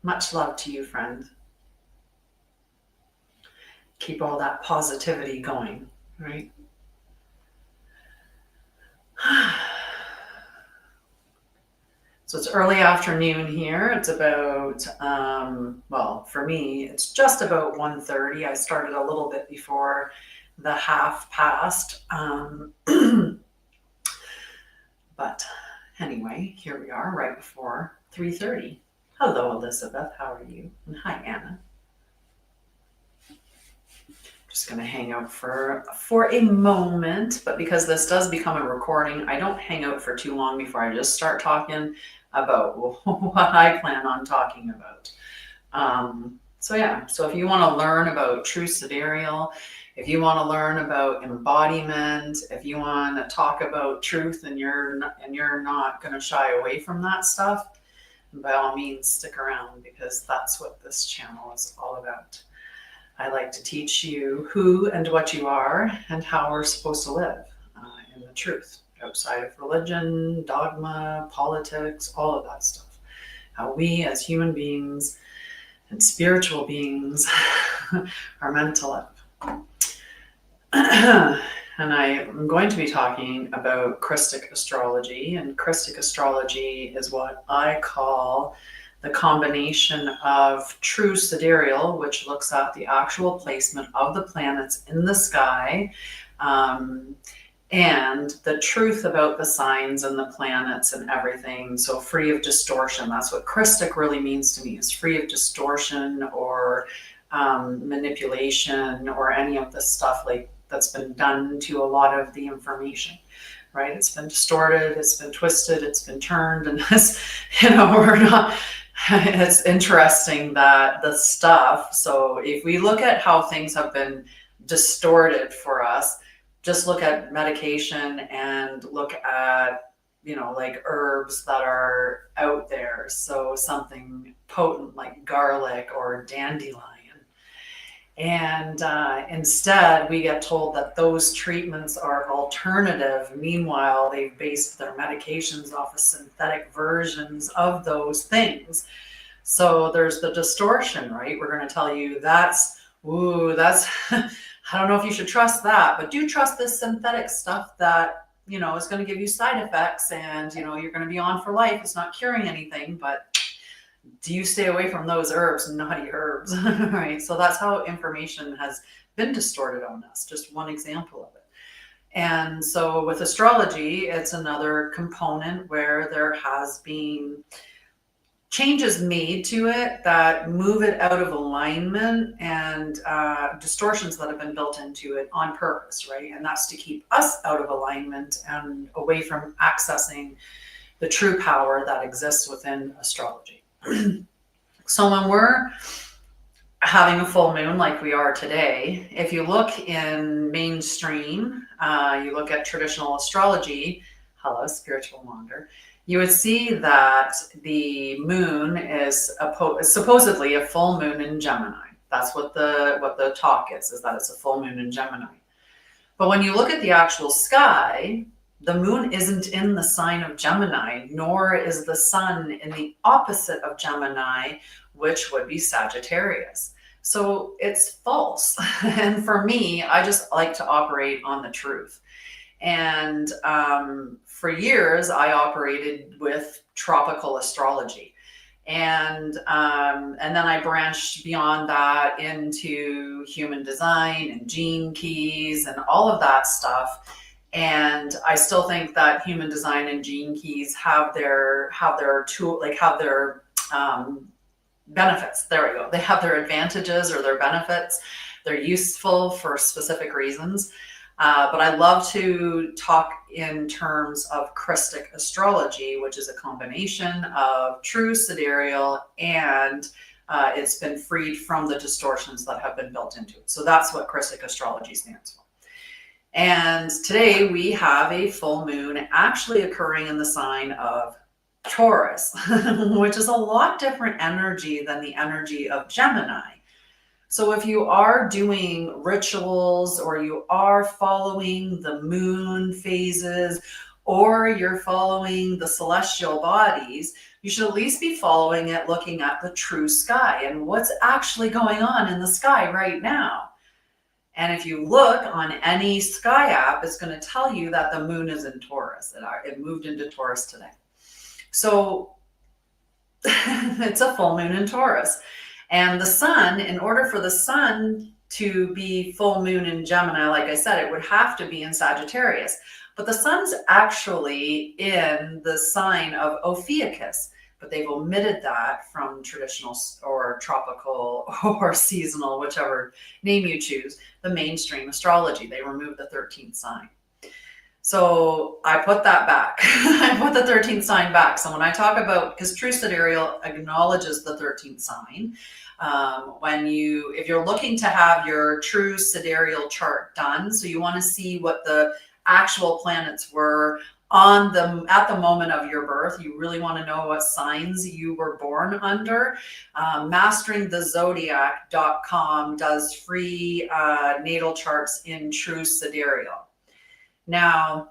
Much love to you, friend. Keep all that positivity going, right? So it's early afternoon here. It's about, well, for me, it's just about 1:30. I started a little bit before the half past. But anyway, here we are right before 3:30. Hello, Elizabeth. How are you? And hi, Anna. Just going to hang out for a moment, but because this does become a recording, I don't hang out for too long before I just start talking about what I plan on talking about. So yeah, so if you want to learn about true sidereal, if you want to learn about embodiment, if you want to talk about truth and you're not going to shy away from that stuff, by all means stick around, because that's what this channel is all about. I like to teach you who and what you are and how we're supposed to live in the truth, outside of religion, dogma, politics, all of that stuff. How we as human beings and spiritual beings are meant to live. And I am going to be talking about Christic astrology, and Christic astrology is what I call the combination of true sidereal, which looks at the actual placement of the planets in the sky, and the truth about the signs and the planets and everything. So free of distortion. That's what Christic really means to me, is free of distortion or manipulation or any of the stuff like that's been done to a lot of the information, right? It's been distorted, it's been twisted, it's been turned, and this, we're not, it's interesting that the stuff, so if we look at how things have been distorted for us, just look at medication and look at, like herbs that are out there. So something potent like garlic or dandelion. And instead, we get told that those treatments are alternative. Meanwhile, they've based their medications off of synthetic versions of those things. So there's the distortion, right? We're going to tell you that's, I don't know if you should trust that, but do trust this synthetic stuff that, is going to give you side effects and, you're going to be on for life. It's not curing anything, but do you stay away from those herbs, naughty herbs, right? So that's how information has been distorted on us. Just one example of it. And so with astrology, it's another component where there has been changes made to it that move it out of alignment, and distortions that have been built into it on purpose, right? And that's to keep us out of alignment and away from accessing the true power that exists within astrology. So when we're having a full moon like we are today, if you look in mainstream, you look at traditional astrology, hello, spiritual wander, you would see that the moon is supposedly a full moon in Gemini. That's what the talk is that it's a full moon in Gemini. But when you look at the actual sky, the moon isn't in the sign of Gemini, nor is the sun in the opposite of Gemini, which would be Sagittarius. So it's false. And for me, I just like to operate on the truth. And for years, I operated with tropical astrology. And then I branched beyond that into human design and gene keys and all of that stuff. And I still think that human design and gene keys have their tool, like have their benefits. There we go. They have their advantages or their benefits. They're useful for specific reasons. But I love to talk in terms of Christic astrology, which is a combination of true sidereal and it's been freed from the distortions that have been built into it. So that's what Christic astrology stands for. And today we have a full moon actually occurring in the sign of Taurus, which is a lot different energy than the energy of Gemini. So if you are doing rituals or you are following the moon phases, or you're following the celestial bodies, you should at least be following it, looking at the true sky and what's actually going on in the sky right now. And if you look on any sky app, it's going to tell you that the moon is in Taurus. It moved into Taurus today. So it's a full moon in Taurus. And the sun, in order for the sun to be full moon in Gemini, like I said, it would have to be in Sagittarius. But the sun's actually in the sign of Ophiuchus, but they've omitted that from traditional or tropical or seasonal, whichever name you choose, the mainstream astrology. They removed the 13th sign. So I put that back. I put the 13th sign back. So when I talk about, because true sidereal acknowledges the 13th sign, if you're looking to have your true sidereal chart done, so you want to see what the actual planets were at the moment of your birth, you really want to know what signs you were born under. Masteringthezodiac.com does free natal charts in true sidereal. Now,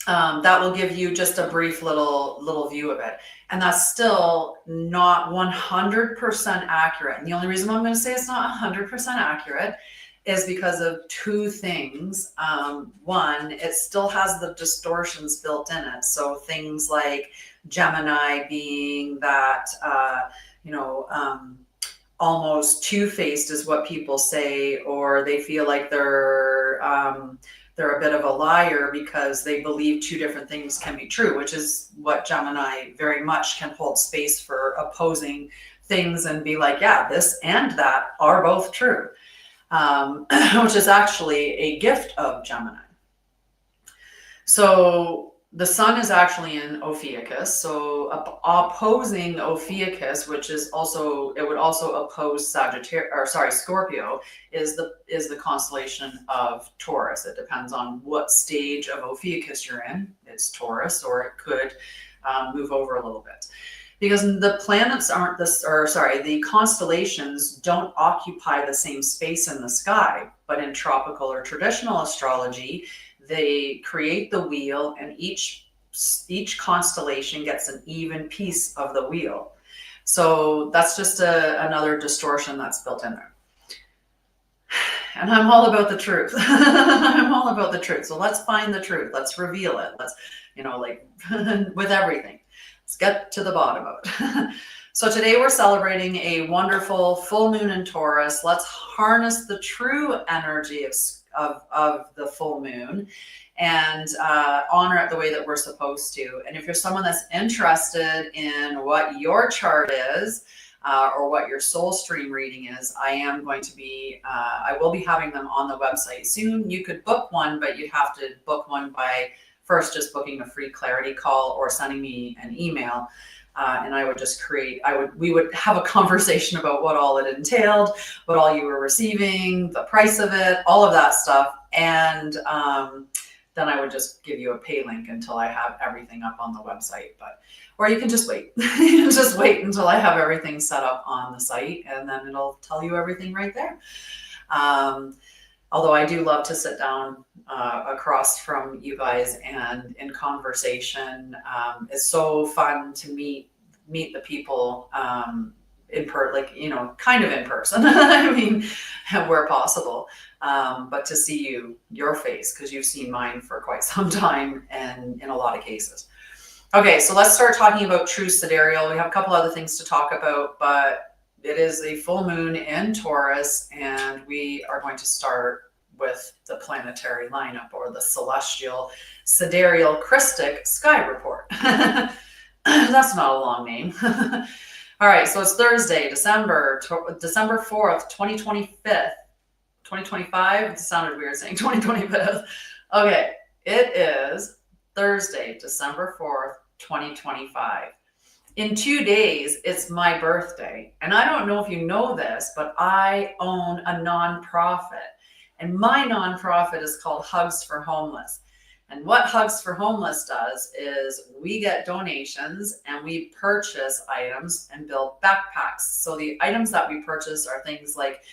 that will give you just a brief little view of it. And that's still not 100% accurate. And the only reason I'm going to say it's not 100% accurate is because of two things. One, it still has the distortions built in it. So things like Gemini being that, almost two-faced is what people say, or they feel like they're a bit of a liar because they believe two different things can be true, which is what Gemini very much can hold space for, opposing things and be like, yeah, this and that are both true, which is actually a gift of Gemini. So the sun is actually in Ophiuchus. So opposing Ophiuchus, which is also, it would also oppose Scorpio, is the constellation of Taurus. It depends on what stage of Ophiuchus you're in. It's Taurus, or it could move over a little bit. Because the planets the constellations don't occupy the same space in the sky, but in tropical or traditional astrology, they create the wheel, and each constellation gets an even piece of the wheel. So that's just another distortion that's built in there. And I'm all about the truth. I'm all about the truth. So let's find the truth. Let's reveal it. Let's, with everything. Let's get to the bottom of it. So today we're celebrating a wonderful full moon in Taurus. Let's harness the true energy of the full moon and honor it the way that we're supposed to. And if you're someone that's interested in what your chart is, or what your soul stream reading is, I will be having them on the website soon. You could book one, but you'd have to book one by first just booking a free clarity call or sending me an email. And I would just we would have a conversation about what all it entailed, what all you were receiving, the price of it, all of that stuff. And then I would just give you a pay link until I have everything up on the website. Or you can just wait. You can just wait until I have everything set up on the site, and then it'll tell you everything right there. Although I do love to sit down across from you guys and in conversation. It's so fun to meet the people kind of in person. I mean, where possible. But to see your face, because you've seen mine for quite some time, and in a lot of cases. Okay, so let's start talking about true sidereal. We have a couple other things to talk about, but it is a full moon in Taurus, and we are going to start with the planetary lineup, or the celestial sidereal Christic sky report. That's not a long name. All right, so it's Thursday, December 4th, 2025. It sounded weird saying 2025. Okay, it is Thursday, December 4th, 2025. In 2 days, it's my birthday. And I don't know if you know this, but I own a nonprofit. And my nonprofit is called Hugs for Homeless. And what Hugs for Homeless does is we get donations and we purchase items and build backpacks. So the items that we purchase are things like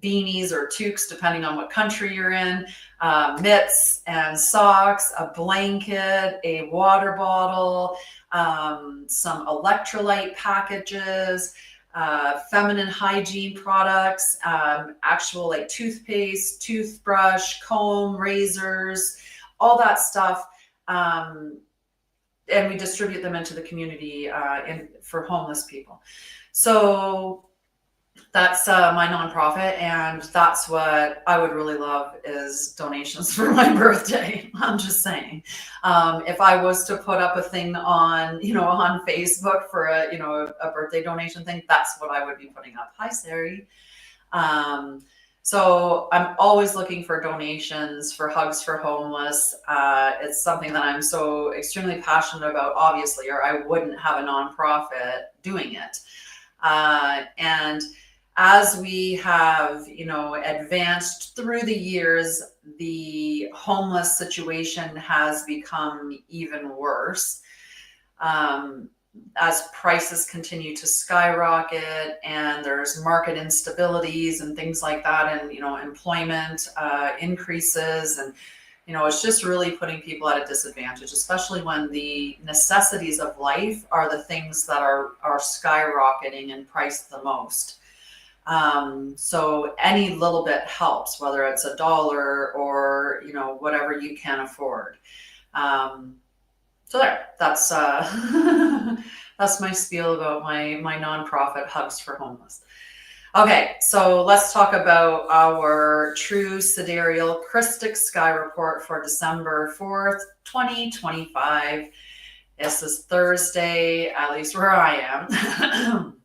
beanies or toques, depending on what country you're in, mitts and socks, a blanket, a water bottle, some electrolyte packages, feminine hygiene products, actual like toothpaste, toothbrush, comb, razors, all that stuff. And we distribute them into the community for homeless people. So that's my nonprofit, and that's what I would really love is donations for my birthday. I'm just saying, if I was to put up a thing on, on Facebook for a birthday donation thing, that's what I would be putting up. Hi, Sari. So I'm always looking for donations for Hugs for Homeless. It's something that I'm so extremely passionate about, obviously, or I wouldn't have a nonprofit doing it. And as we have, advanced through the years, the homeless situation has become even worse. As prices continue to skyrocket and there's market instabilities and things like that, and, employment increases, and, it's just really putting people at a disadvantage, especially when the necessities of life are the things that are skyrocketing in price the most. So any little bit helps, whether it's $1 or, whatever you can afford. So there, that's that's my spiel about my nonprofit Hugs for Homeless. Okay, so let's talk about our true sidereal Christic sky report for December 4th, 2025. This is Thursday, at least where I am.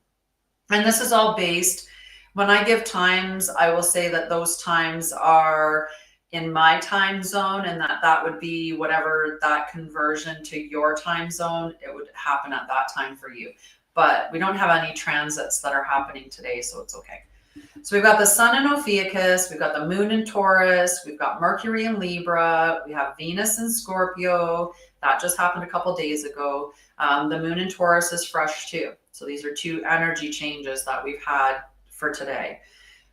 And this is all based, when I give times, I will say that those times are in my time zone, and that would be whatever that conversion to your time zone, it would happen at that time for you. But we don't have any transits that are happening today, so it's okay. So we've got the sun in Ophiuchus, we've got the moon in Taurus, we've got Mercury in Libra, we have Venus in Scorpio. That just happened a couple days ago. The moon in Taurus is fresh too. So these are two energy changes that we've had for today.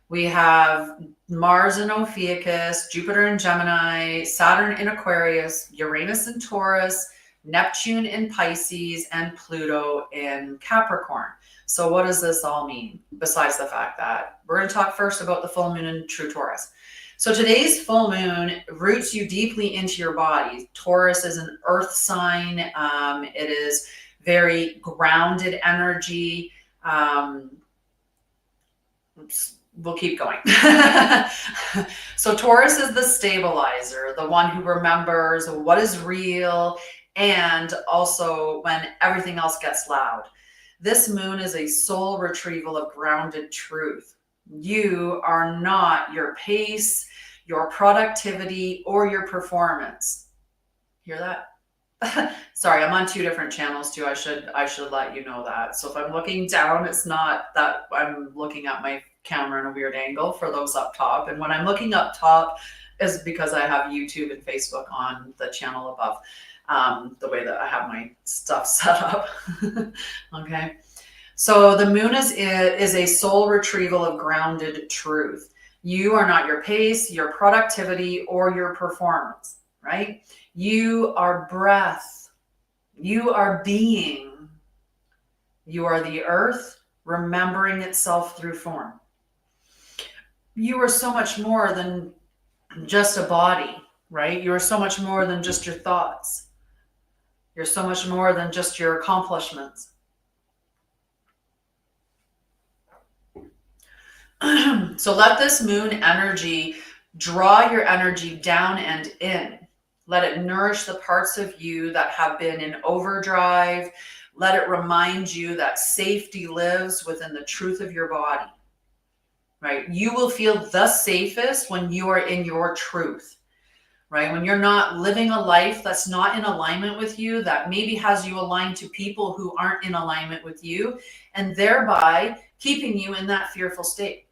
We have Mars in Ophiuchus, Jupiter in Gemini, Saturn in Aquarius, Uranus in Taurus, Neptune in Pisces, and Pluto in Capricorn. So what does this all mean, besides the fact that we're going to talk first about the full moon in true Taurus. So today's full moon roots you deeply into your body. Taurus is an earth sign. It is very grounded energy. We'll keep going. So Taurus is the stabilizer, the one who remembers what is real, and also when everything else gets loud. This moon is a soul retrieval of grounded truth. You are not your pace, your productivity, or your performance. Hear that? Sorry, I'm on two different channels too. I should let you know that. So if I'm looking down, it's not that I'm looking at my camera in a weird angle for those up top. And when I'm looking up top is because I have YouTube and Facebook on the channel above, the way that I have my stuff set up. Okay. So the moon is a soul retrieval of grounded truth. You are not your pace, your productivity, or your performance, right? You are breath. You are being. You are the earth remembering itself through form. You are so much more than just a body, right? You are so much more than just your thoughts. You're so much more than just your accomplishments. So let this moon energy draw your energy down and in. Let it nourish the parts of you that have been in overdrive. Let it remind you that safety lives within the truth of your body, right? You will feel the safest when you are in your truth, right? When you're not living a life that's not in alignment with you, that maybe has you aligned to people who aren't in alignment with you, and thereby keeping you in that fearful state.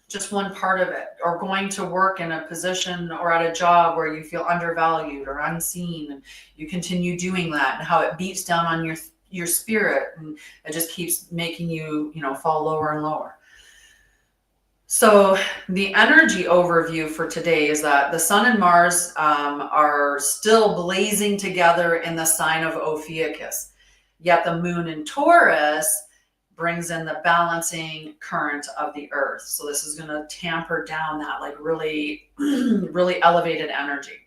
Just one part of it, or going to work in a position or at a job where you feel undervalued or unseen, and you continue doing that, and how it beats down on your spirit, and it just keeps making you, fall lower and lower. So the energy overview for today is that the Sun and Mars are still blazing together in the sign of Ophiuchus. Yet the Moon in Taurus brings in the balancing current of the Earth. So this is going to tamper down that like really, really elevated energy.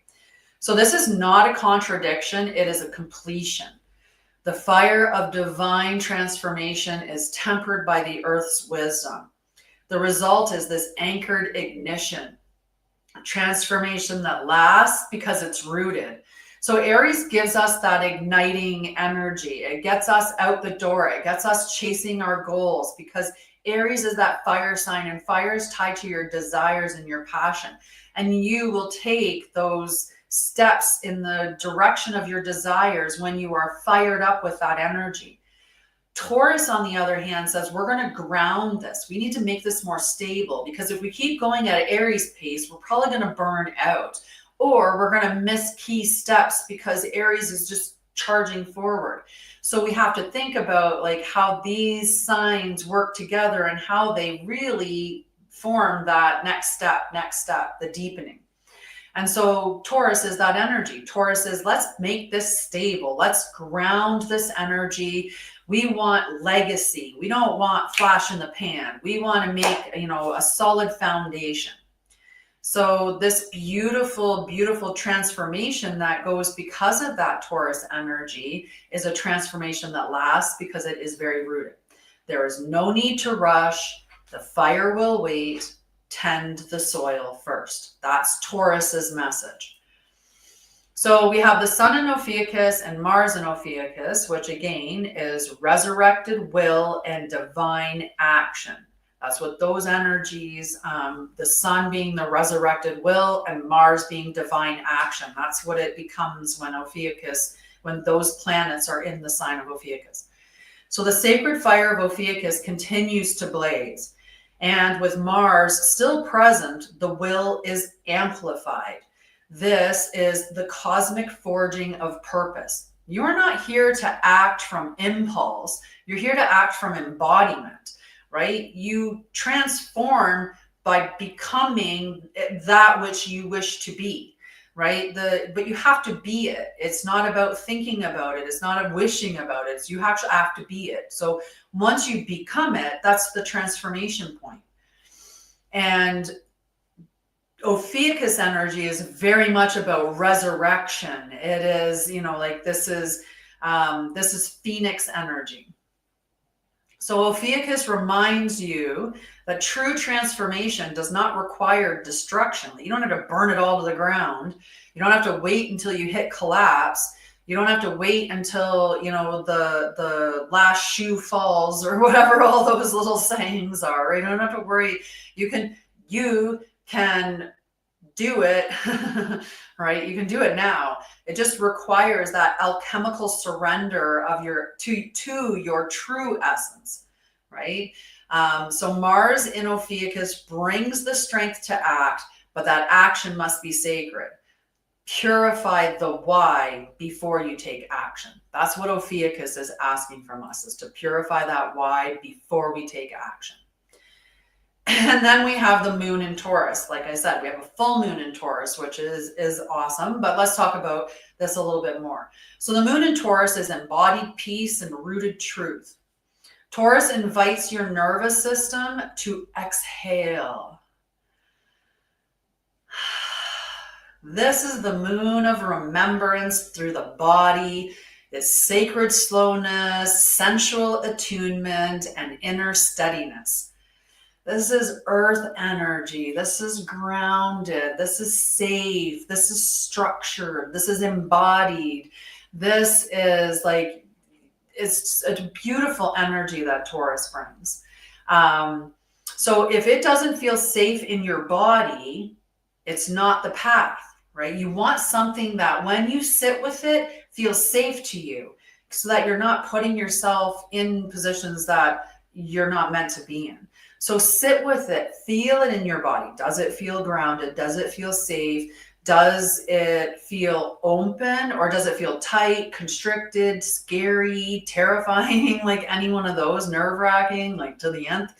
So this is not a contradiction. It is a completion. The fire of divine transformation is tempered by the Earth's wisdom. The result is this anchored ignition, transformation that lasts because it's rooted. So Aries gives us that igniting energy. It gets us out the door. It gets us chasing our goals because Aries is that fire sign, and fire is tied to your desires and your passion. And you will take those steps in the direction of your desires when you are fired up with that energy. Taurus, on the other hand, says we're going to ground this. We need to make this more stable, because if we keep going at Aries pace, we're probably going to burn out, or we're going to miss key steps because Aries is just charging forward. So we have to think about like how these signs work together and how they really form that next step, the deepening. And so Taurus is that energy. Taurus is, let's make this stable. Let's ground this energy. We want legacy. We don't want flash in the pan. We want to make, a solid foundation. So this beautiful, beautiful transformation that goes because of that Taurus energy is a transformation that lasts because it is very rooted. There is no need to rush. The fire will wait. Tend the soil first. That's Taurus's message. So we have the Sun in Ophiuchus and Mars in Ophiuchus, which again is resurrected will and divine action. That's what those energies, the Sun being the resurrected will and Mars being divine action. That's what it becomes when those planets are in the sign of Ophiuchus. So the sacred fire of Ophiuchus continues to blaze. And with Mars still present, the will is amplified. This is the cosmic forging of purpose. You're not here to act from impulse. You're here to act from embodiment, right? You transform by becoming that which you wish to be, right? But you have to be it. It's not about thinking about it. It's not a wishing about it. You actually have to be it. So once you become it, that's the transformation point. And Ophiuchus energy is very much about resurrection. It is, this is Phoenix energy. So Ophiuchus reminds you that true transformation does not require destruction. You don't have to burn it all to the ground. You don't have to wait until you hit collapse. You don't have to wait until, the last shoe falls or whatever all those little sayings are. Right? You don't have to worry. You can do it, right? You can do it now. It just requires that alchemical surrender of to your true essence, right? So Mars in Ophiuchus brings the strength to act, but that action must be sacred. Purify the why before you take action. That's what Ophiuchus is asking from us, is to purify that why before we take action. And then we have the moon in Taurus. Like I said, we have a full moon in Taurus, which is awesome. But let's talk about this a little bit more. So the moon in Taurus is embodied peace and rooted truth. Taurus invites your nervous system to exhale. This is the moon of remembrance through the body, this sacred slowness, sensual attunement, and inner steadiness. This is earth energy. This is grounded. This is safe. This is structured. This is embodied. This is it's a beautiful energy that Taurus brings. So if it doesn't feel safe in your body, it's not the path, right? You want something that when you sit with it, feels safe to you, so that you're not putting yourself in positions that you're not meant to be in. So sit with it, feel it in your body. Does it feel grounded? Does it feel safe? Does it feel open, or does it feel tight, constricted, scary, terrifying, like any one of those, nerve-wracking, like to the nth?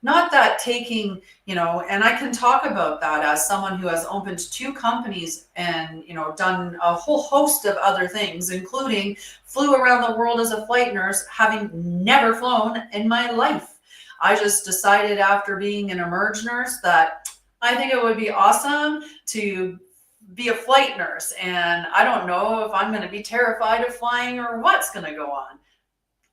Not that taking, and I can talk about that as someone who has opened 2 companies and, done a whole host of other things, including flew around the world as a flight nurse, having never flown in my life. I just decided after being an emerge nurse that I think it would be awesome to be a flight nurse. And I don't know if I'm going to be terrified of flying or what's going to go on.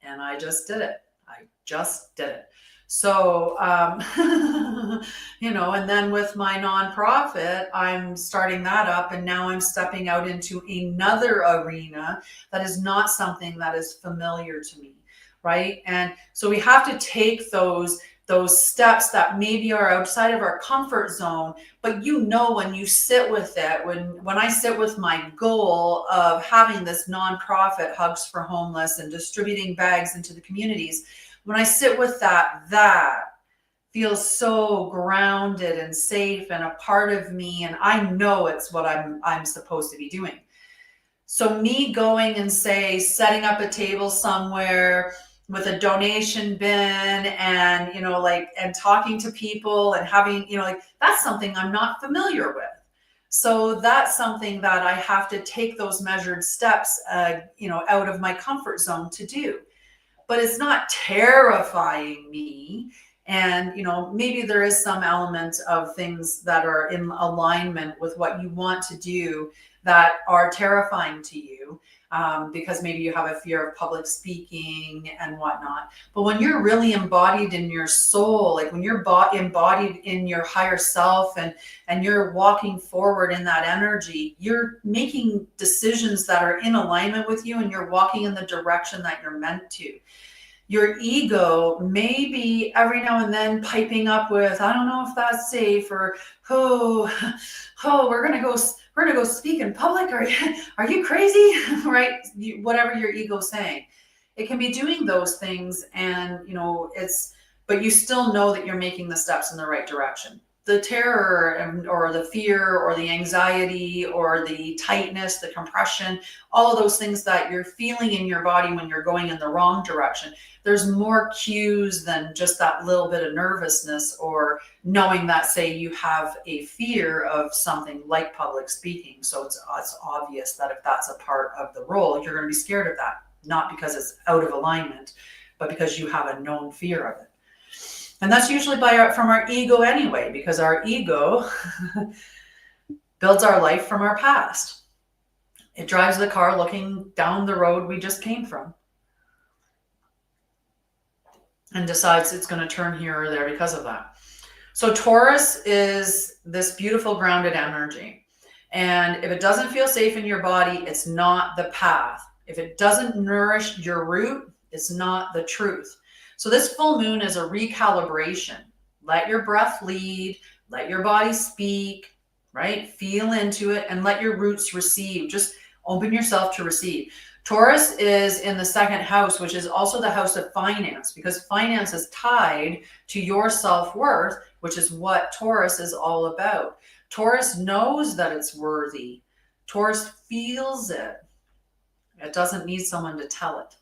And I just did it. I just did it. So, and then with my nonprofit, I'm starting that up, and now I'm stepping out into another arena that is not something that is familiar to me, right? And so we have to take those steps that maybe are outside of our comfort zone, but when you sit with it, when I sit with my goal of having this nonprofit, Hugs for Homeless, and distributing bags into the communities, when I sit with that feels so grounded and safe and a part of me, and I know it's what I'm supposed to be doing. So me going and setting up a table somewhere with a donation bin and, and talking to people and having, that's something I'm not familiar with. So that's something that I have to take those measured steps, out of my comfort zone to do. But it's not terrifying me. And, maybe there is some element of things that are in alignment with what you want to do that are terrifying to you, because maybe you have a fear of public speaking and whatnot. But when you're really embodied in your soul, like when you're embodied in your higher self and you're walking forward in that energy, you're making decisions that are in alignment with you, and you're walking in the direction that you're meant to. Your ego may be every now and then piping up with, I don't know if that's safe, or we're gonna go speak in public. Are you crazy? Right? Whatever your ego's saying, it can be doing those things, and but you still know that you're making the steps in the right direction. The terror or the fear or the anxiety or the tightness, the compression, all of those things that you're feeling in your body when you're going in the wrong direction, there's more cues than just that little bit of nervousness or knowing that, say, you have a fear of something like public speaking. So it's obvious that if that's a part of the role, you're going to be scared of that, not because it's out of alignment, but because you have a known fear of it. And that's usually from our ego anyway, because our ego builds our life from our past. It drives the car looking down the road we just came from and decides it's going to turn here or there because of that. So Taurus is this beautiful grounded energy. And if it doesn't feel safe in your body, it's not the path. If it doesn't nourish your root, it's not the truth. So this full moon is a recalibration. Let your breath lead, let your body speak, right? Feel into it and let your roots receive. Just open yourself to receive. Taurus is in the 2nd house, which is also the house of finance, because finance is tied to your self-worth, which is what Taurus is all about. Taurus knows that it's worthy. Taurus feels it. It doesn't need someone to tell it.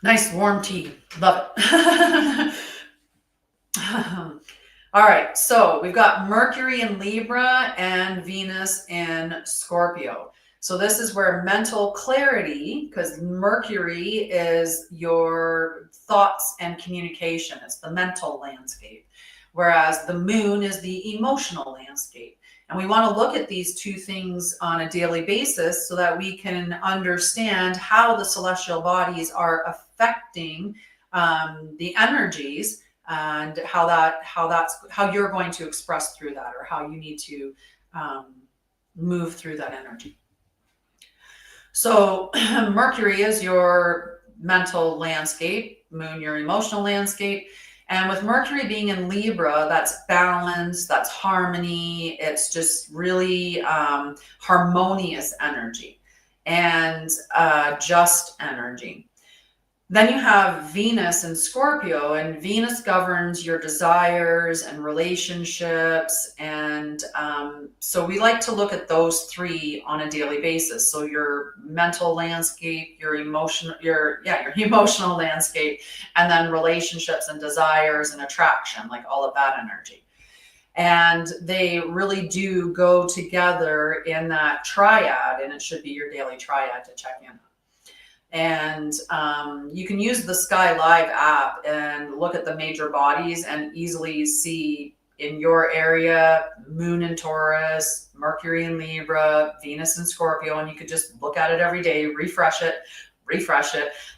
Nice warm tea. Love it. All right. So we've got Mercury in Libra and Venus in Scorpio. So this is where mental clarity, because Mercury is your thoughts and communication. It's the mental landscape, whereas the moon is the emotional landscape. And we want to look at these two things on a daily basis so that we can understand how the celestial bodies are affecting the energies, and how you're going to express through that, or how you need to move through that energy. So Mercury is your mental landscape, moon your emotional landscape. And with Mercury being in Libra, that's balance, that's harmony. It's just really harmonious energy and just energy. Then you have Venus and Scorpio, and Venus governs your desires and relationships. And so we like to look at those three on a daily basis. So your mental landscape, your emotional landscape, and then relationships and desires and attraction, like all of that energy. And they really do go together in that triad, and it should be your daily triad to check in. And you can use the Sky Live app and look at the major bodies and easily see in your area, Moon in Taurus, Mercury in Libra, Venus in Scorpio, and you could just look at it every day, refresh it,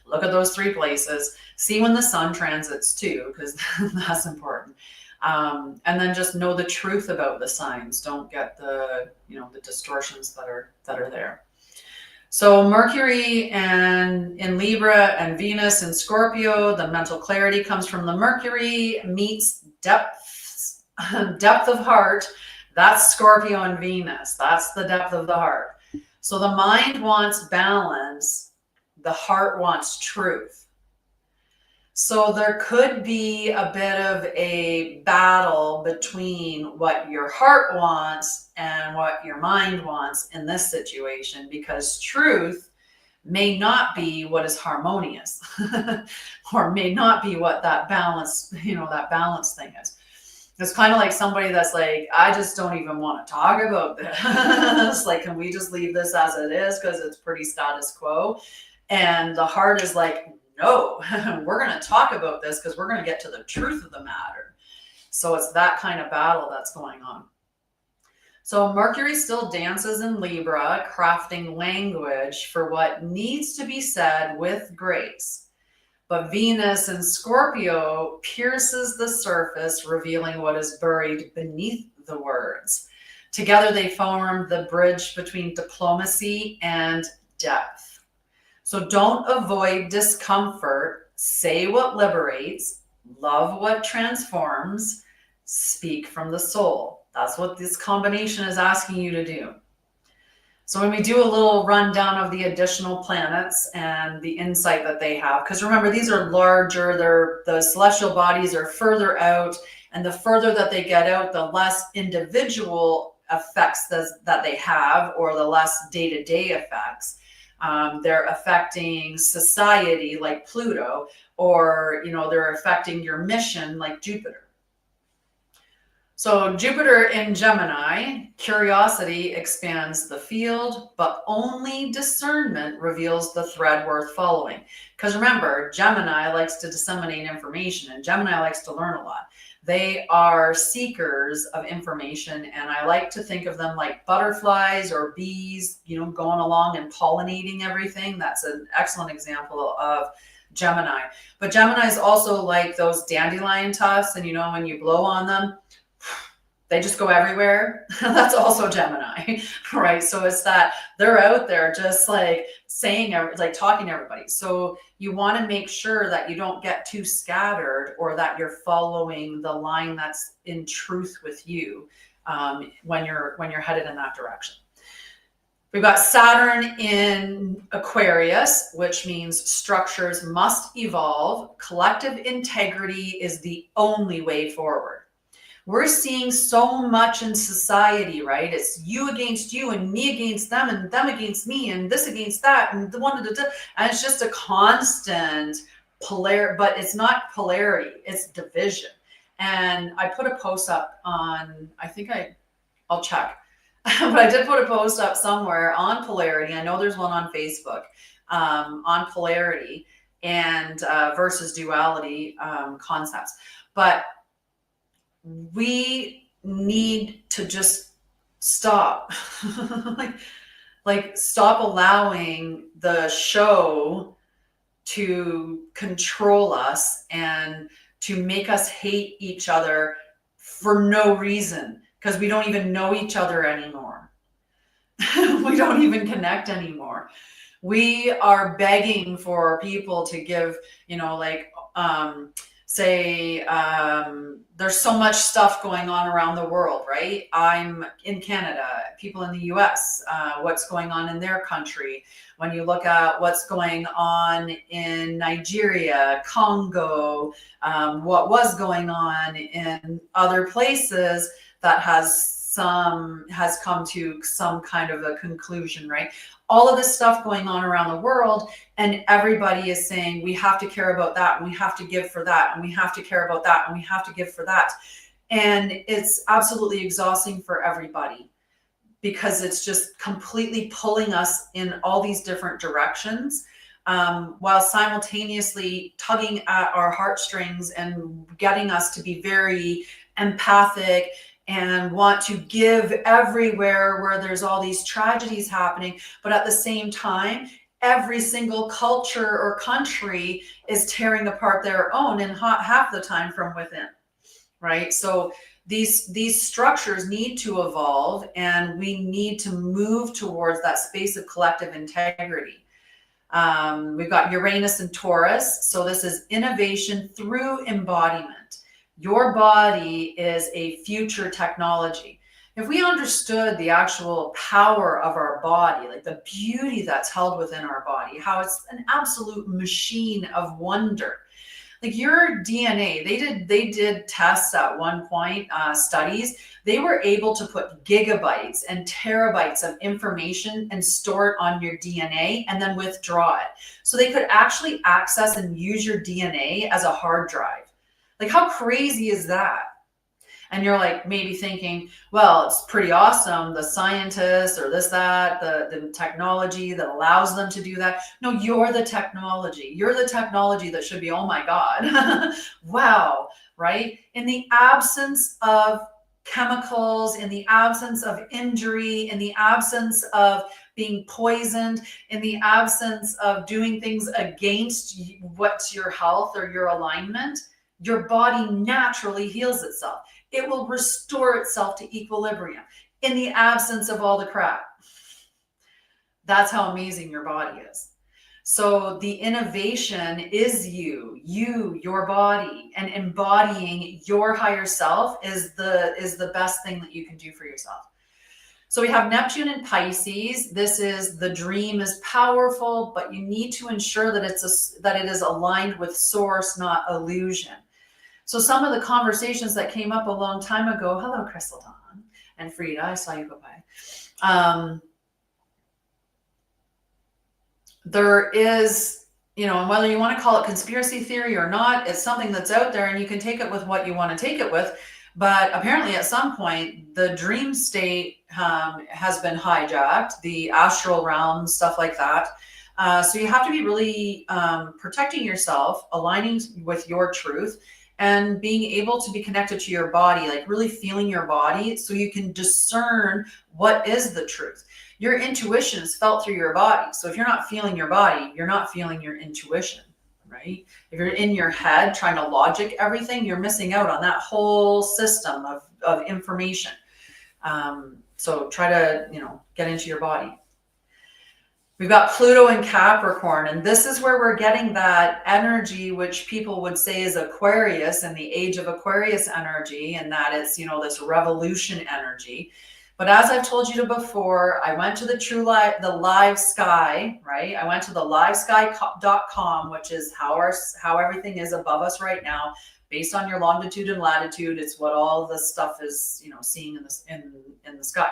look at those three places, see when the sun transits too, because that's important. And then just know the truth about the signs. Don't get the distortions that are there. So Mercury and in Libra and Venus in Scorpio, the mental clarity comes from the Mercury, meets depth of heart. That's Scorpio and Venus. That's the depth of the heart. So the mind wants balance. The heart wants truth. So there could be a bit of a battle between what your heart wants and what your mind wants in this situation, because truth may not be what is harmonious or may not be what that balance, that balance thing is. It's kind of like somebody that's like, I just don't even want to talk about this. Like, can we just leave this as it is because it's pretty status quo? And the heart is like, no, we're going to talk about this because we're going to get to the truth of the matter. So it's that kind of battle that's going on. So Mercury still dances in Libra, crafting language for what needs to be said with grace. But Venus in Scorpio pierces the surface, revealing what is buried beneath the words. Together they form the bridge between diplomacy and depth. So don't avoid discomfort, say what liberates, love what transforms, speak from the soul. That's what this combination is asking you to do. So when we do a little rundown of the additional planets and the insight that they have, because remember, these are larger, the celestial bodies are further out, and the further that they get out, the less individual effects that they have, or the less day-to-day effects. They're affecting society like Pluto, or they're affecting your mission like Jupiter. So Jupiter in Gemini, curiosity expands the field, but only discernment reveals the thread worth following. Because remember, Gemini likes to disseminate information, and Gemini likes to learn a lot. They are seekers of information, and I like to think of them like butterflies or bees, going along and pollinating everything. That's an excellent example of Gemini. But Gemini is also like those dandelion tufts, and when you blow on them, they just go everywhere. That's also Gemini, right? So it's that they're out there just like saying, like talking to everybody. So you want to make sure that you don't get too scattered, or that you're following the line that's in truth with you when you're headed in that direction. We've got Saturn in Aquarius, which means structures must evolve. Collective integrity is the only way forward. We're seeing so much in society, right? It's you against you and me against them and them against me and this against that and the one, and it's just a constant but it's not polarity, it's division. And I put a post up on, I'll check, but I did put a post up somewhere on polarity. I know there's one on Facebook on polarity and versus duality concepts, but we need to just stop, like stop allowing the show to control us and to make us hate each other for no reason, because we don't even know each other anymore. We don't even connect anymore. We are begging for people to give, say, there's so much stuff going on around the world, right? I'm in Canada, people in the US, what's going on in their country. When you look at what's going on in Nigeria, Congo, what was going on in other places, that has come to some kind of a conclusion, right? All of this stuff going on around the world, and everybody is saying we have to care about that, and we have to give for that, and we have to care about that, and we have to give for that. And it's absolutely exhausting for everybody, because it's just completely pulling us in all these different directions, while simultaneously tugging at our heartstrings and getting us to be very empathic and want to give everywhere where there's all these tragedies happening. But at the same time, every single culture or country is tearing apart their own, and half the time from within, right? So these structures need to evolve, and we need to move towards that space of collective integrity. We've got Uranus and Taurus. So this is innovation through embodiment. Your body is a future technology. If we understood the actual power of our body, like the beauty that's held within our body, how it's an absolute machine of wonder. Like your DNA, they did tests at one point, studies. They were able to put gigabytes and terabytes of information and store it on your DNA and then withdraw it. So they could actually access and use your DNA as a hard drive. Like, how crazy is that? And you're like maybe thinking, well, it's pretty awesome, the scientists or this, that, the technology that allows them to do that. No, you're the technology. You're the technology that should be, oh my God, wow, right? In the absence of chemicals, in the absence of injury, in the absence of being poisoned, in the absence of doing things against what's your health or your alignment, your body naturally heals itself. It will restore itself to equilibrium in the absence of all the crap. That's how amazing your body is. So the innovation is your body, and embodying your higher self is the best thing that you can do for yourself. So we have Neptune in Pisces. This is the dream is powerful, but you need to ensure that it is aligned with source, not illusion. So some of the conversations that came up a long time ago, hello, Crystal Dawn and Frida, I saw you go by. There is, and whether you want to call it conspiracy theory or not, it's something that's out there, and you can take it with what you want to take it with. But apparently at some point, the dream state has been hijacked, the astral realm, stuff like that. So you have to be really protecting yourself, aligning with your truth, and being able to be connected to your body, like really feeling your body so you can discern what is the truth. Your intuition is felt through your body. So if you're not feeling your body, you're not feeling your intuition, right? If you're in your head trying to logic everything, you're missing out on that whole system of information. So try to, get into your body. We've got Pluto in Capricorn, and this is where we're getting that energy, which people would say is Aquarius and the age of Aquarius energy, and that it's, this revolution energy. But as I've told you before, I went to the Live Sky, right? I went to the livesky.com, which is how everything is above us right now, based on your longitude and latitude. It's what all the stuff is, seeing in the sky.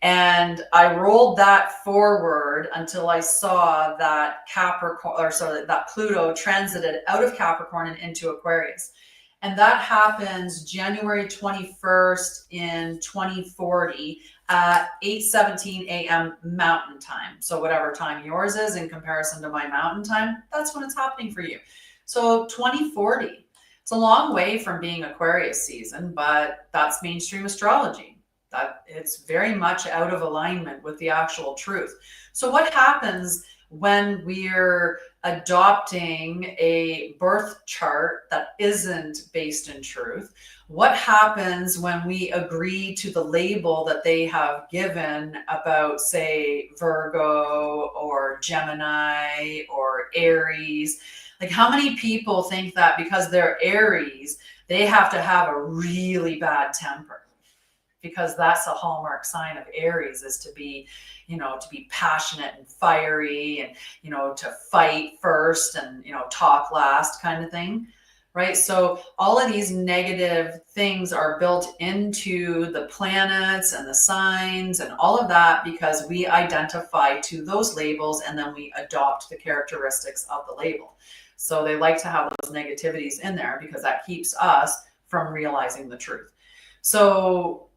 And I rolled that forward until I saw that that Pluto transited out of Capricorn and into Aquarius. And that happens January 21st in 2040 at 8:17 a.m. Mountain Time. So whatever time yours is in comparison to my Mountain Time, that's when it's happening for you. So 2040, it's a long way from being Aquarius season, but that's mainstream astrology. That it's very much out of alignment with the actual truth. So what happens when we're adopting a birth chart that isn't based in truth? What happens when we agree to the label that they have given about, say, Virgo or Gemini or Aries? Like, how many people think that because they're Aries, they have to have a really bad temper? Because that's a hallmark sign of Aries, is to be, to be passionate and fiery, and, to fight first and, talk last, kind of thing. Right. So all of these negative things are built into the planets and the signs and all of that, because we identify to those labels and then we adopt the characteristics of the label. So they like to have those negativities in there because that keeps us from realizing the truth. So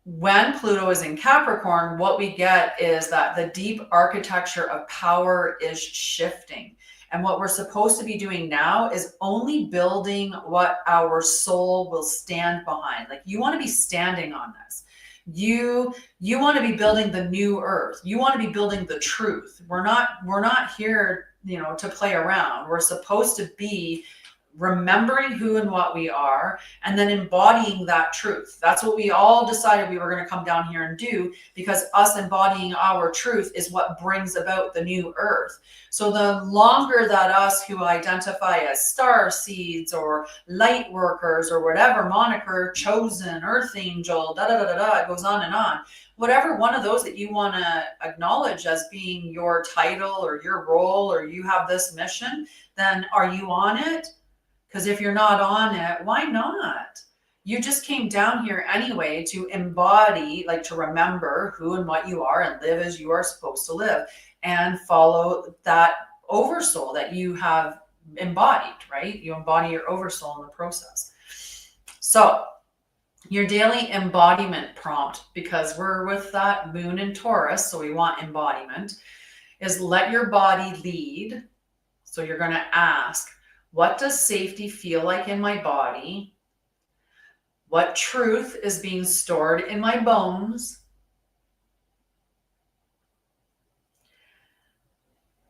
when Pluto is in Capricorn, what we get is that the deep architecture of power is shifting. And what we're supposed to be doing now is only building what our soul will stand behind. Like, you want to be standing on this. You want to be building the new earth. You want to be building the truth. We're not here, to play around. We're supposed to be remembering who and what we are, and then embodying that truth. That's what we all decided we were going to come down here and do, because us embodying our truth is what brings about the new earth. So the longer that us who identify as star seeds or light workers or whatever moniker, chosen, earth angel, it goes on and on. Whatever one of those that you want to acknowledge as being your title or your role, or you have this mission, then are you on it? Because if you're not on it, why not? You just came down here anyway to embody, like to remember who and what you are and live as you are supposed to live and follow that oversoul that you have embodied, right? You embody your oversoul in the process. So your daily embodiment prompt, because we're with that moon in Taurus, so we want embodiment, is let your body lead. So you're going to ask, what does safety feel like in my body? What truth is being stored in my bones?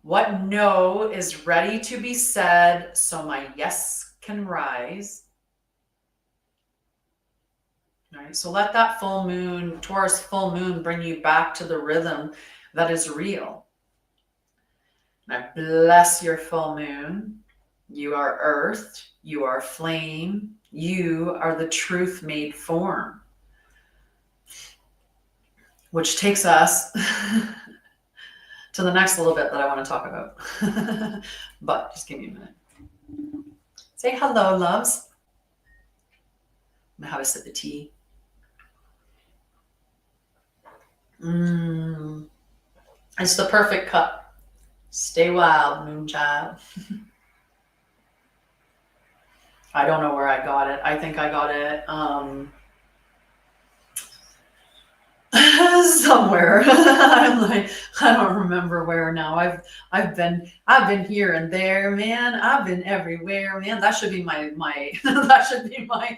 What no is ready to be said so my yes can rise? All right, so let that full moon, Taurus full moon, bring you back to the rhythm that is real. And I bless your full moon. You are earth, you are flame, you are the truth made form. Which takes us to the next little bit that I want to talk about. But just give me a minute. Say hello, loves. I'm going to have a sip of tea. It's the perfect cup. Stay wild, moonchild. I don't know where I got it. I think I got it somewhere. I'm like, I don't remember where now. I've been here and there, man. I've been everywhere, man. That should be my that should be my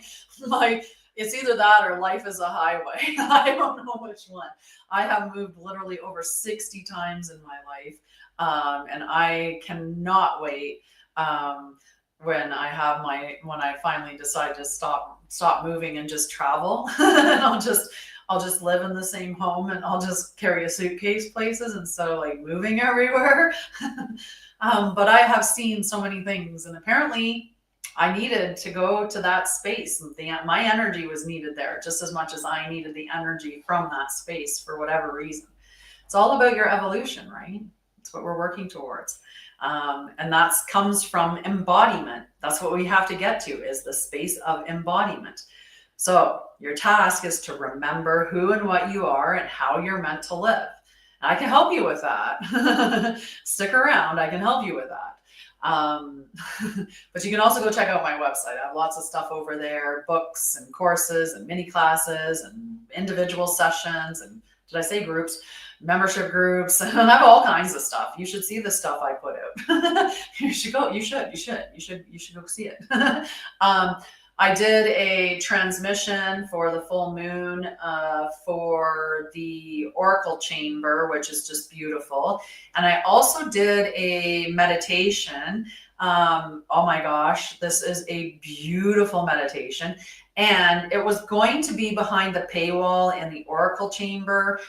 it's either that or life is a highway. I don't know which one. I have moved literally over 60 times in my life. And I cannot wait when I finally decide to stop moving and just travel. And I'll just live in the same home, and I'll just carry a suitcase places instead of like moving everywhere. But I have seen so many things, and apparently I needed to go to that space. My energy was needed there just as much as I needed the energy from that space for whatever reason. It's all about your evolution, right? It's what we're working towards. And that comes from embodiment. That's what we have to get to, is the space of embodiment. So your task is to remember who and what you are and how you're meant to live. And I can help you with that. Stick around. I can help you with that. But you can also go check out my website. I have lots of stuff over there, books and courses and mini classes and individual sessions. And did I say groups? Membership groups, and I have all kinds of stuff. You should see the stuff I put out. You should go see it. I did a transmission for the full moon for the Oracle Chamber, which is just beautiful. And I also did a meditation. Oh my gosh, this is a beautiful meditation. And it was going to be behind the paywall in the Oracle Chamber,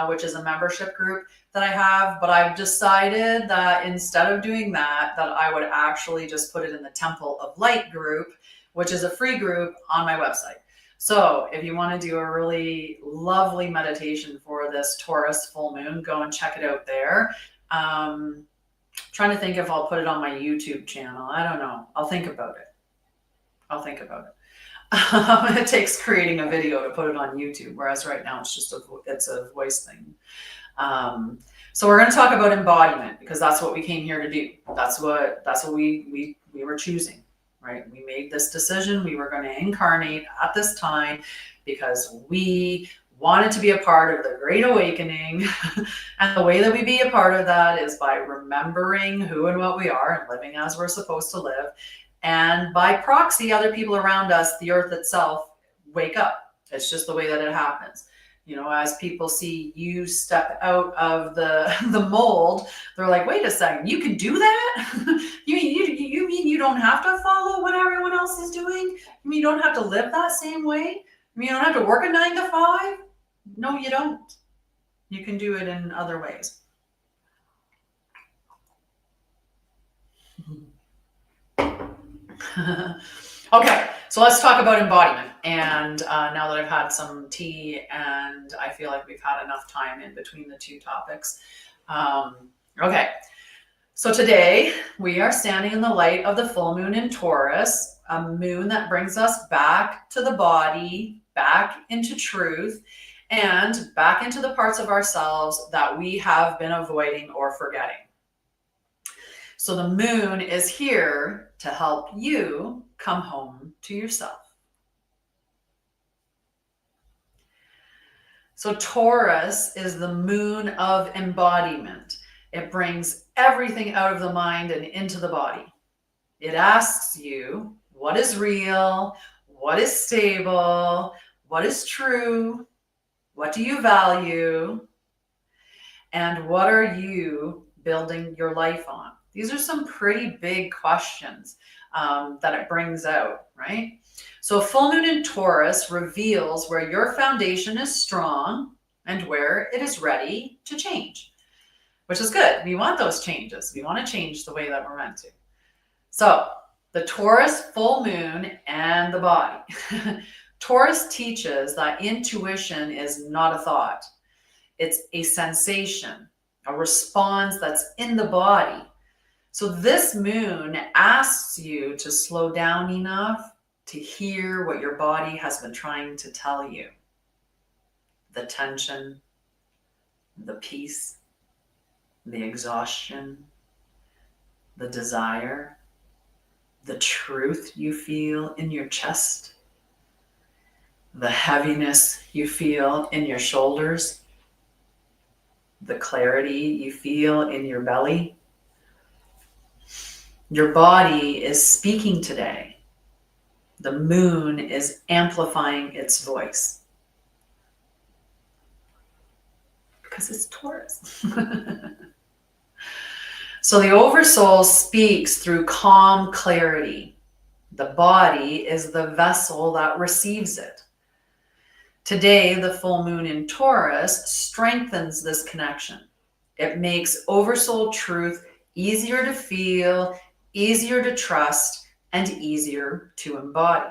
which is a membership group that I have. But I've decided that instead of doing that, that I would actually just put it in the Temple of Light group, which is a free group on my website. So if you want to do a really lovely meditation for this Taurus full moon, go and check it out there. Trying to think if I'll put it on my YouTube channel. I don't know. I'll think about it. It takes creating a video to put it on YouTube, whereas right now it's just a voice thing. So we're going to talk about embodiment because that's what we came here to do. That's what we were choosing. Right? We made this decision. We were going to incarnate at this time because we wanted to be a part of the Great Awakening. And the way that we be a part of that is by remembering who and what we are and living as we're supposed to live. And by proxy, other people around us, the earth itself, wake up. It's just the way that it happens. You know, as people see you step out of the mold, they're like, wait a second, you can do that? You mean you don't have to follow what everyone else is doing? You mean you don't have to live that same way? You mean you don't have to work a 9 to 5? No, you don't. You can do it in other ways. Okay, so let's talk about embodiment. And now that I've had some tea and I feel like we've had enough time in between the two topics. Okay, so today we are standing in the light of the full moon in Taurus, a moon that brings us back to the body, back into truth, and back into the parts of ourselves that we have been avoiding or forgetting. So the moon is here to help you come home to yourself. So Taurus is the moon of embodiment. It brings everything out of the mind and into the body. It asks you, what is real? What is stable? What is true? What do you value? And what are you building your life on? These are some pretty big questions that it brings out, right? So full moon in Taurus reveals where your foundation is strong and where it is ready to change, which is good. We want those changes. We want to change the way that we're meant to. So the Taurus full moon and the body. Taurus teaches that intuition is not a thought. It's a sensation, a response that's in the body. So this moon asks you to slow down enough to hear what your body has been trying to tell you. The tension, the peace, the exhaustion, the desire, the truth you feel in your chest, the heaviness you feel in your shoulders, the clarity you feel in your belly. Your body is speaking today. The moon is amplifying its voice. Because it's Taurus. So the Oversoul speaks through calm clarity. The body is the vessel that receives it. Today, the full moon in Taurus strengthens this connection. It makes Oversoul truth easier to feel, easier to trust, and easier to embody.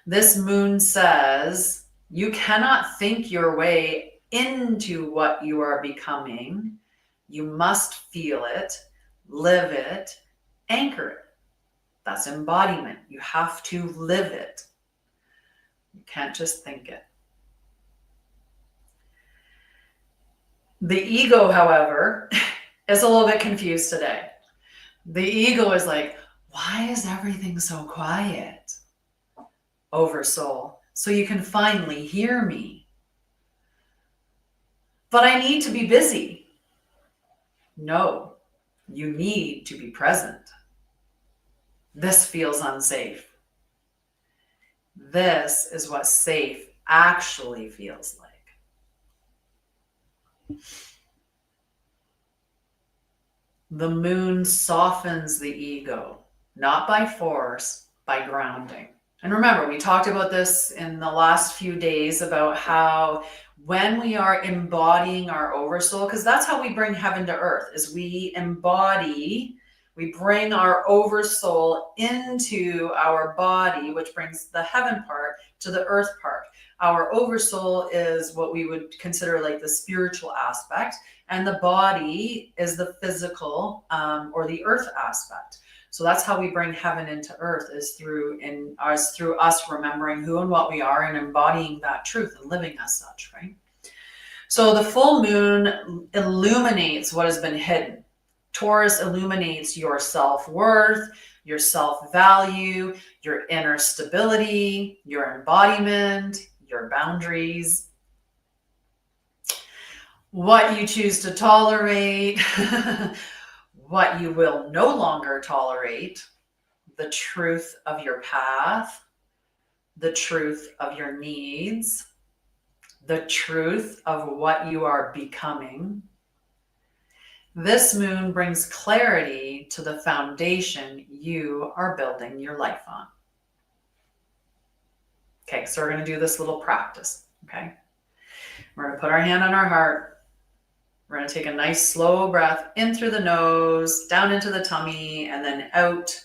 This moon says you cannot think your way into what you are becoming. You must feel it, live it, anchor it. That's embodiment. You have to live it. You can't just think it. The ego, however, is a little bit confused today. The ego is like, why is everything so quiet? Oversoul, so you can finally hear me. But I need to be busy. No, you need to be present. This feels unsafe. This is what safe actually feels like. The moon softens the ego, not by force, by grounding. And remember, we talked about this in the last few days about how when we are embodying our oversoul, because that's how we bring heaven to earth, is we embody, we bring our oversoul into our body, which brings the heaven part to the earth part. Our oversoul is what we would consider like the spiritual aspect, and the body is the physical or the earth aspect. So that's how we bring heaven into earth, is through us remembering who and what we are and embodying that truth and living as such, right? So the full moon illuminates what has been hidden. Taurus illuminates your self-worth, your self-value, your inner stability, your embodiment, your boundaries, what you choose to tolerate, what you will no longer tolerate, the truth of your path, the truth of your needs, the truth of what you are becoming. This moon brings clarity to the foundation you are building your life on. Okay, so we're going to do this little practice, okay? We're going to put our hand on our heart. We're going to take a nice slow breath in through the nose, down into the tummy, and then out.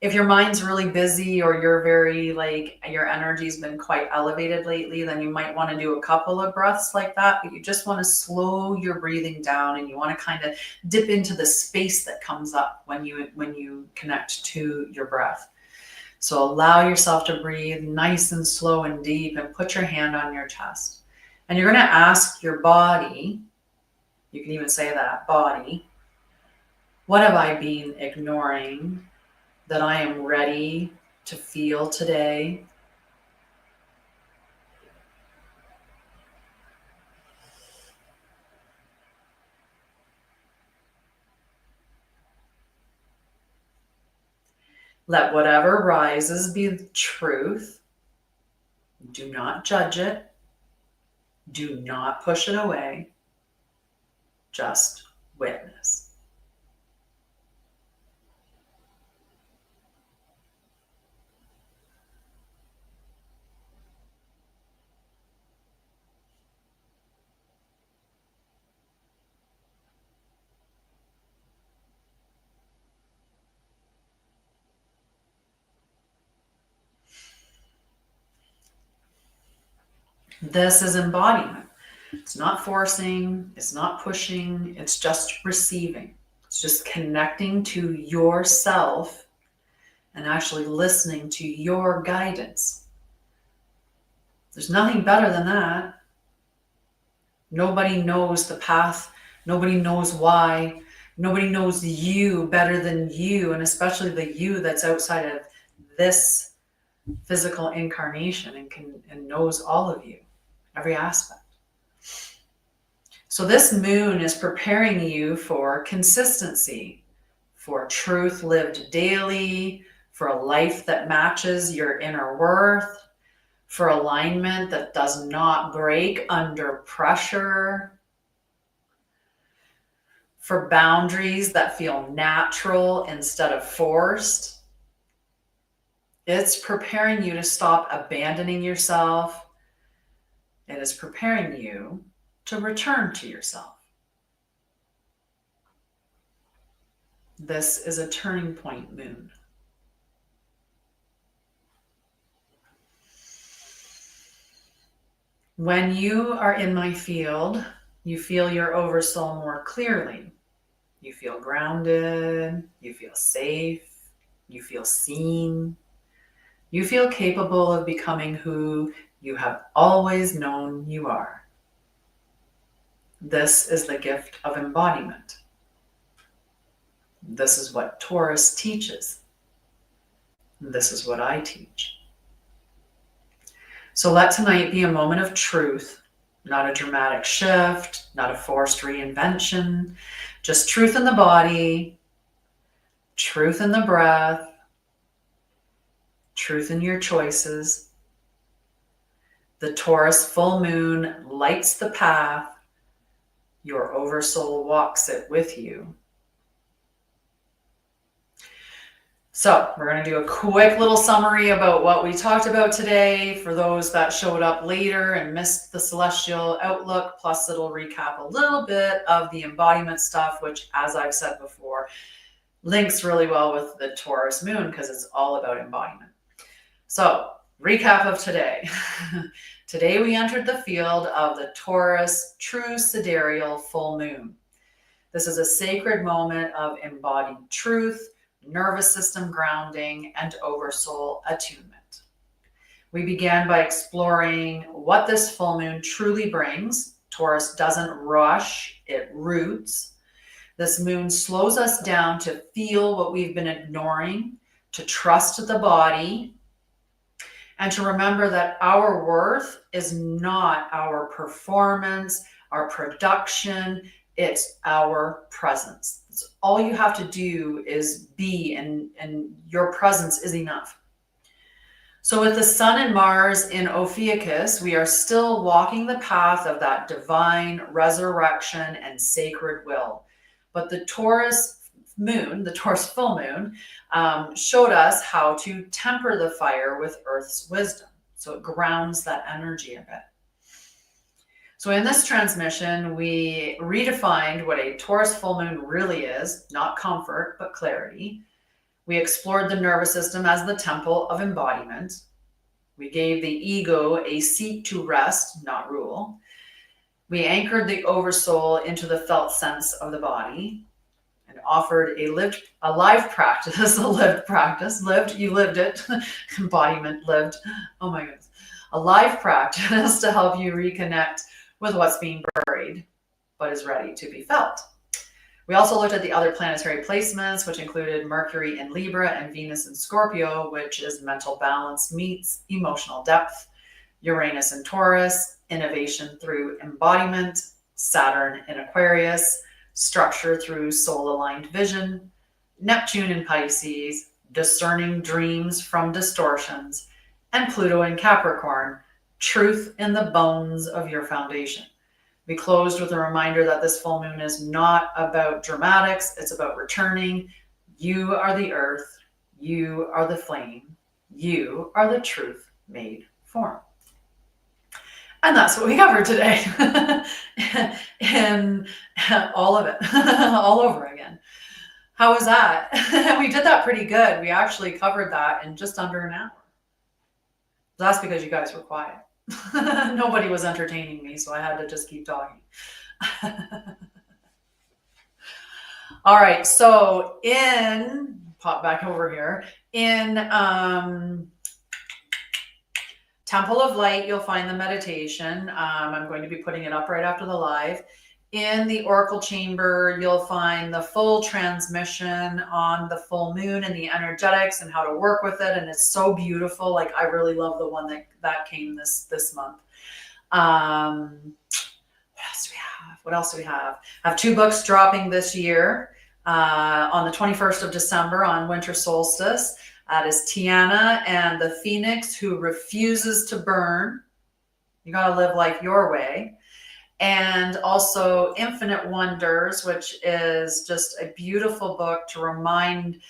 If your mind's really busy or you're very your energy's been quite elevated lately, then you might want to do a couple of breaths like that, but you just want to slow your breathing down, and you want to kind of dip into the space that comes up when you connect to your breath. So allow yourself to breathe nice and slow and deep, and put your hand on your chest. And you're going to ask your body, you can even say that, body, what have I been ignoring that I am ready to feel today? Let whatever rises be the truth. Do not judge it. Do not push it away. Just witness. This is embodiment. It's not forcing, it's not pushing, it's just receiving. It's just connecting to yourself and actually listening to your guidance. There's nothing better than that. Nobody knows the path. Nobody knows why. Nobody knows you better than you, and especially the you that's outside of this physical incarnation and knows all of you, every aspect. So this moon is preparing you for consistency, for truth lived daily, for a life that matches your inner worth, for alignment that does not break under pressure, for boundaries that feel natural instead of forced. It's preparing you to stop abandoning yourself. It is preparing you to return to yourself. This is a turning point moon. When you are in my field, you feel your oversoul more clearly. You feel grounded, you feel safe, you feel seen. You feel capable of becoming who you have always known you are. This is the gift of embodiment. This is what Taurus teaches. This is what I teach. So let tonight be a moment of truth, not a dramatic shift, not a forced reinvention, just truth in the body, truth in the breath, truth in your choices. The Taurus full moon lights the path. Your Oversoul walks it with you. So we're going to do a quick little summary about what we talked about today for those that showed up later and missed the celestial outlook. Plus it'll recap a little bit of the embodiment stuff, which, as I've said before, links really well with the Taurus moon because it's all about embodiment. So recap of today. Today we entered the field of the Taurus true sidereal full moon. This is a sacred moment of embodied truth, nervous system grounding, and oversoul attunement. We began by exploring what this full moon truly brings. Taurus doesn't rush, it roots. This moon slows us down to feel what we've been ignoring, to trust the body, and to remember that our worth is not our performance, our production, it's our presence. It's all you have to do is be, and your presence is enough. So with the Sun and Mars in Ophiuchus, we are still walking the path of that divine resurrection and sacred will. But the Taurus moon, the Taurus full moon, showed us how to temper the fire with Earth's wisdom. So it grounds that energy a bit. So in this transmission, we redefined what a Taurus full moon really is, not comfort, but clarity. We explored the nervous system as the temple of embodiment. We gave the ego a seat to rest, not rule. We anchored the oversoul into the felt sense of the body and offered a live practice, a lived practice, you lived it, embodiment lived, oh my goodness, a live practice to help you reconnect with what's being buried, but is ready to be felt. We also looked at the other planetary placements, which included Mercury in Libra and Venus in Scorpio, which is mental balance meets emotional depth, Uranus in Taurus, innovation through embodiment, Saturn in Aquarius, structure through soul-aligned vision, Neptune in Pisces, discerning dreams from distortions, and Pluto in Capricorn, truth in the bones of your foundation. We closed with a reminder that this full moon is not about dramatics, it's about returning. You are the earth, you are the flame, you are the truth made form. And that's what we covered today. And all of it, all over again. How was that? We did that pretty good. We actually covered that in just under an hour. That's because you guys were quiet. Nobody was entertaining me, so I had to just keep talking. All right, so pop back over here, in Temple of Light, you'll find the meditation. I'm going to be putting it up right after the live. In the Oracle Chamber, you'll find the full transmission on the full moon and the energetics and how to work with it. And it's so beautiful. Like, I really love the one that came this month. What else do we have? I have 2 books dropping this year on the 21st of December on winter solstice. That is Tiana and the Phoenix Who Refuses to Burn. You got to live life your way. And also Infinite Wonders, which is just a beautiful book to remind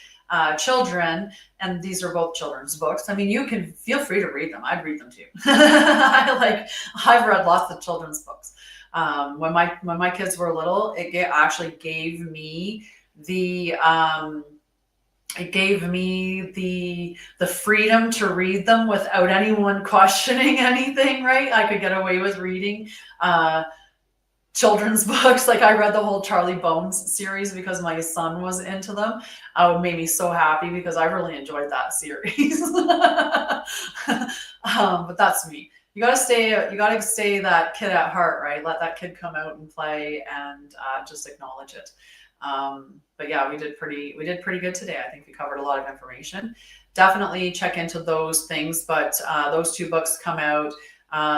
children, and these are both children's books. I mean, you can feel free to read them. I'd read them too. I've read lots of children's books. When my kids were little, it actually gave me the freedom to read them without anyone questioning anything, right? I could get away with reading children's books. Like, I read the whole Charlie Bones series because my son was into them. It made me so happy because I really enjoyed that series. But that's me. You gotta stay that kid at heart, right? Let that kid come out and play and just acknowledge it. But yeah, we did pretty good today. I think we covered a lot of information. Definitely check into those things, but those 2 books come out.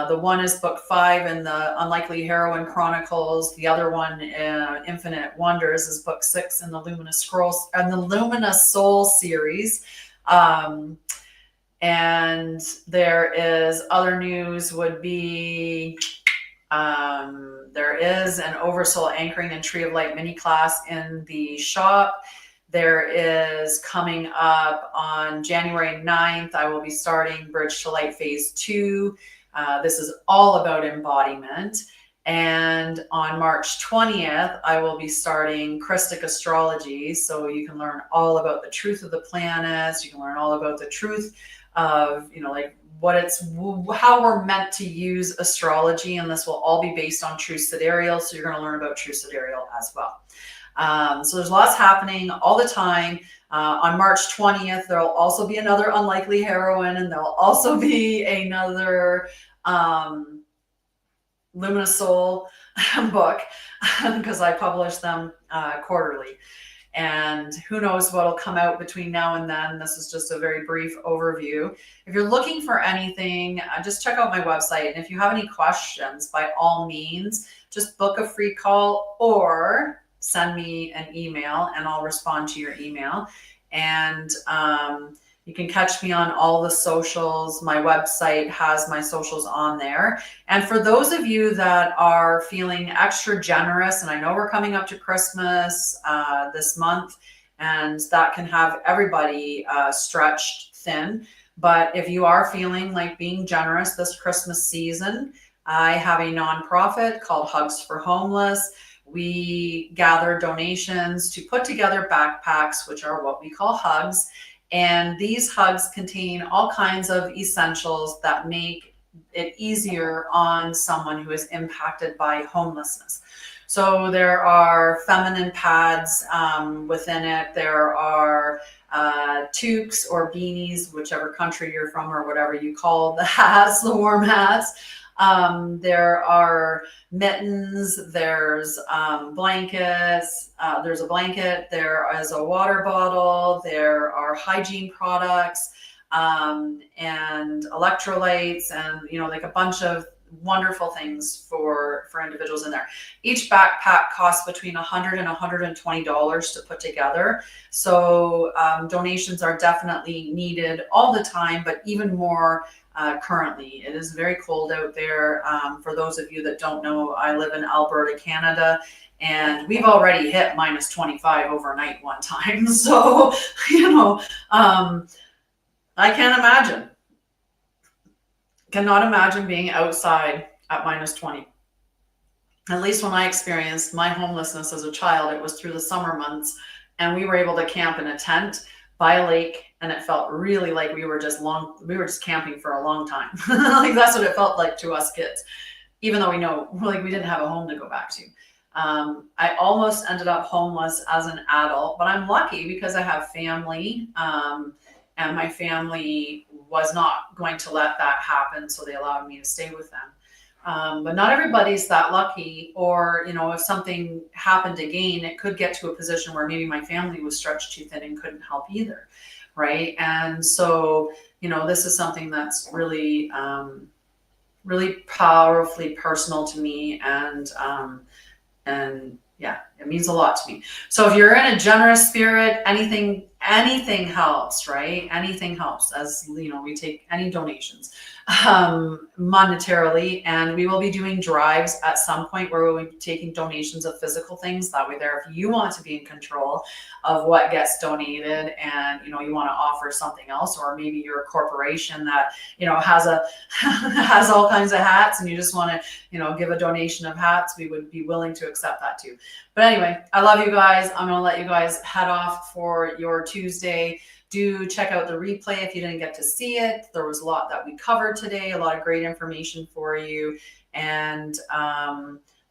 The one is book 5 in the Unlikely Heroine Chronicles. The other one, Infinite Wonders, is book 6 in the Luminous Scrolls and the Luminous Soul series. And there is other news would be, there is an Oversoul Anchoring and Tree of Light mini class in the shop. There is coming up on January 9th, I will be starting Bridge to Light Phase 2. This is all about embodiment. And on March 20th, I will be starting Christic Astrology. So you can learn all about the truth of the planets. You can learn all about the truth of, like how we're meant to use astrology. And this will all be based on true sidereal. So you're going to learn about true sidereal as well. So there's lots happening all the time. On March 20th, there'll also be another Unlikely Heroine, and there'll also be another Luminous Soul book, because I publish them quarterly. And who knows what'll come out between now and then. This is just a very brief overview. If you're looking for anything, just check out my website. And if you have any questions, by all means, just book a free call or send me an email and I'll respond to your email. And you can catch me on all the socials. My website has my socials on there. And for those of you that are feeling extra generous, and I know we're coming up to Christmas this month, and that can have everybody stretched thin. But if you are feeling like being generous this Christmas season, I have a nonprofit called Hugs for Homeless. We gather donations to put together backpacks, which are what we call hugs. And these hugs contain all kinds of essentials that make it easier on someone who is impacted by homelessness. So there are feminine pads within it. There are toques or beanies, whichever country you're from or whatever you call the hats, the warm hats. There are mittens, there's blankets, there's a blanket, there is a water bottle, there are hygiene products, and electrolytes, and like a bunch of wonderful things for individuals in there. Each backpack costs between $100 and $120 to put together. So donations are definitely needed all the time, but even more currently. It is very cold out there. For those of you that don't know, I live in Alberta, Canada, and we've already hit minus 25 overnight one time. So, I can't imagine. Cannot imagine being outside at minus 20. At least when I experienced my homelessness as a child, it was through the summer months, and we were able to camp in a tent by a lake, and it felt really like we were just camping for a long time. Like that's what it felt like to us kids, even though we didn't have a home to go back to. I almost ended up homeless as an adult, but I'm lucky because I have family, and my family was not going to let that happen, so they allowed me to stay with them. But not everybody's that lucky, or, if something happened again, it could get to a position where maybe my family was stretched too thin and couldn't help either. Right. And so, this is something that's really, really powerfully personal to me. And yeah, it means a lot to me. So if you're in a generous spirit, anything helps, right? Anything helps, as we take any donations monetarily, and we will be doing drives at some point where we'll be taking donations of physical things. That way there, if you want to be in control of what gets donated, and you want to offer something else, or maybe you're a corporation that has all kinds of hats, and you just want to give a donation of hats, we would be willing to accept that too. But anyway, I love you guys. I'm going to let you guys head off for your Tuesday. Do check out the replay if you didn't get to see it. There was a lot that we covered today, a lot of great information for you, and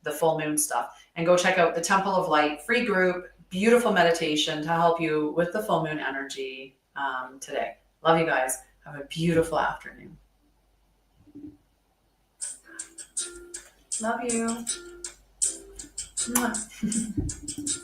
the full moon stuff. And go check out the Temple of Light free group, beautiful meditation to help you with the full moon energy today. Love you guys. Have a beautiful afternoon. Love you. Mwah.